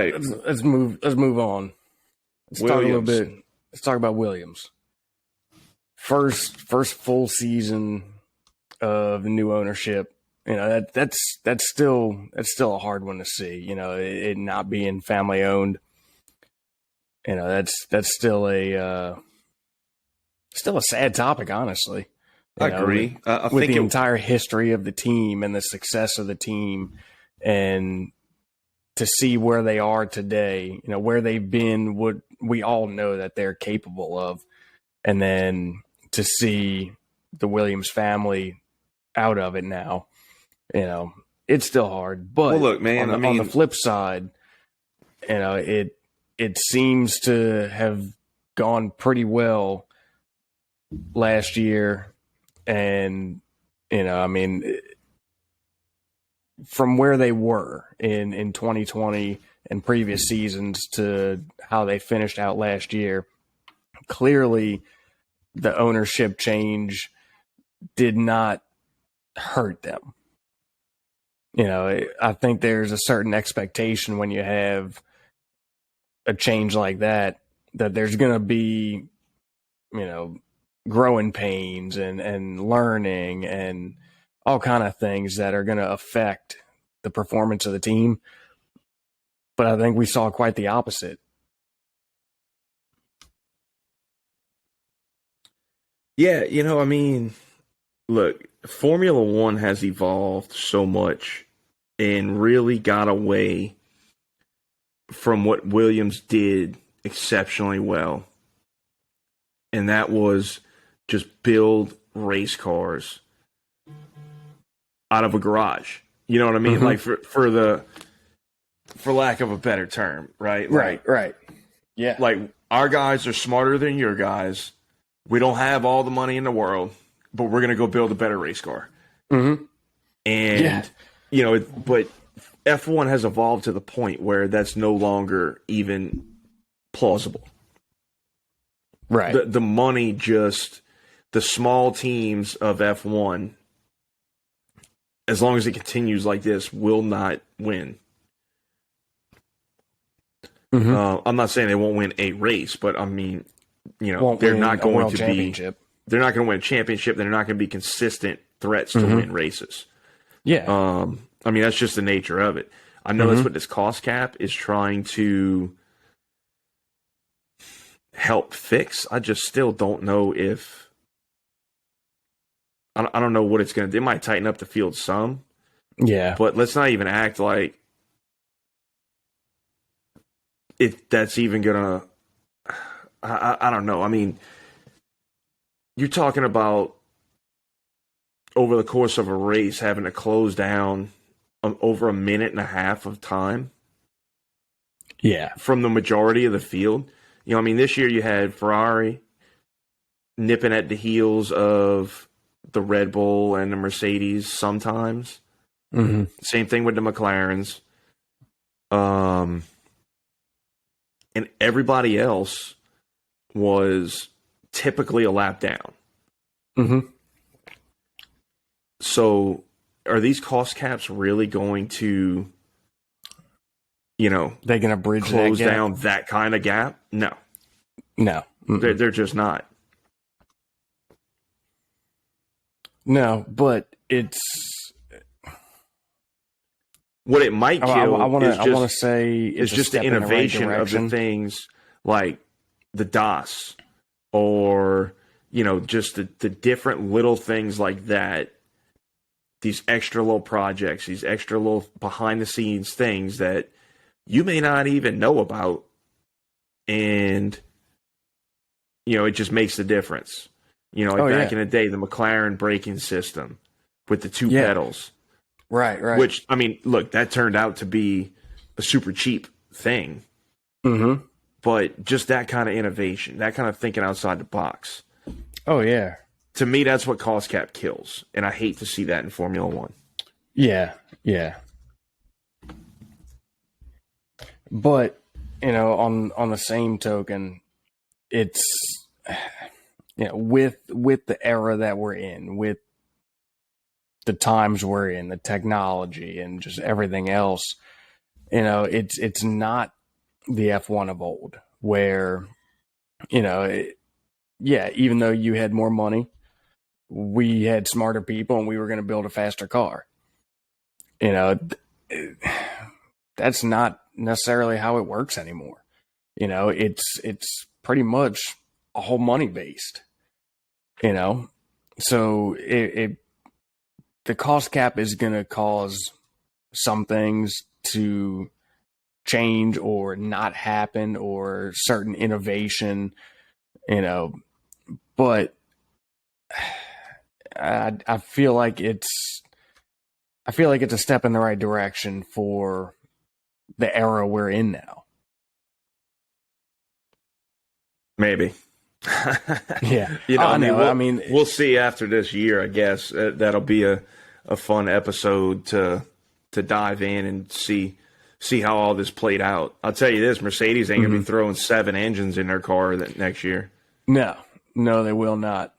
Hey, Let's move on. Let's talk a little Williams. bit. Let's talk about Williams. First full season of the new ownership. That's still a hard one to see. It not being family owned. That's still a sad topic, honestly. I agree. I With think the entire history of the team and the success of the team, and to see where they are today, where they've been, what we all know that they're capable of, and then to see the Williams family out of it now, it's still hard. But well, look, man. on the flip side, it seems to have gone pretty well last year, and from where they were in 2020 and previous seasons to how they finished out last year, clearly the ownership change did not hurt them. I think there's a certain expectation when you have a change like that there's going to be, growing pains and learning and all kind of things that are going to affect the performance of the team. But I think we saw quite the opposite. Yeah, look, Formula One has evolved so much and really got away from what Williams did exceptionally well. And that was just build race cars out of a garage. You know what I mean? Mm-hmm. Like for lack of a better term, right? Right. Yeah. Like our guys are smarter than your guys. We don't have all the money in the world, but we're going to go build a better race car. Mm-hmm. And, but F1 has evolved to the point where that's no longer even plausible. Right. The money the small teams of F1, as long as it continues like this, will not win. Mm-hmm. I'm not saying they won't win a race, but I mean, Won't they're win not a going world to championship. they're not going to win a championship. They're not going to be consistent threats to win races. Yeah. I mean, that's just the nature of it. I know that's what this cost cap is trying to help fix. I just still don't know if I don't know what it's going to do. It might tighten up the field some. Yeah. But let's not even act like that's even going to I don't know. I mean, you're talking about over the course of a race having to close down over a minute and a half of time. Yeah. From the majority of the field. I mean, this year you had Ferrari nipping at the heels of the Red Bull and the Mercedes sometimes. Mm-hmm. Same thing with the McLarens. And everybody else was typically a lap down. Mm-hmm. So are these cost caps really going to, they're going to bridge close that gap? down that kind of gap? No. No. They're just not. No, but it's what it might kill. I want to say it's just the innovation of the things like the DOS or just the different little things like that. These extra little projects, these extra little behind the scenes things that you may not even know about, and it just makes the difference. Back in the day, the McLaren braking system with the two pedals. Right. Which, I mean, look, that turned out to be a super cheap thing. Mm-hmm. But just that kind of innovation, that kind of thinking outside the box. Oh, yeah. To me, that's what cost cap kills. And I hate to see that in Formula One. Yeah. But, on the same token, it's with the era that we're in, with the times we're in, the technology and just everything else, It's not the F1 of old where, even though you had more money, we had smarter people and we were going to build a faster car. That's not necessarily how it works anymore. It's pretty much all money based, so the cost cap is going to cause some things to change or not happen, or certain innovation, but I feel like it's a step in the right direction for the era we're in now. Maybe. Yeah. We'll see after this year, I guess. That'll be a fun episode to dive in and see how all this played out. I'll tell you this, Mercedes ain't going to be throwing 7 engines in their car next year. No, they will not.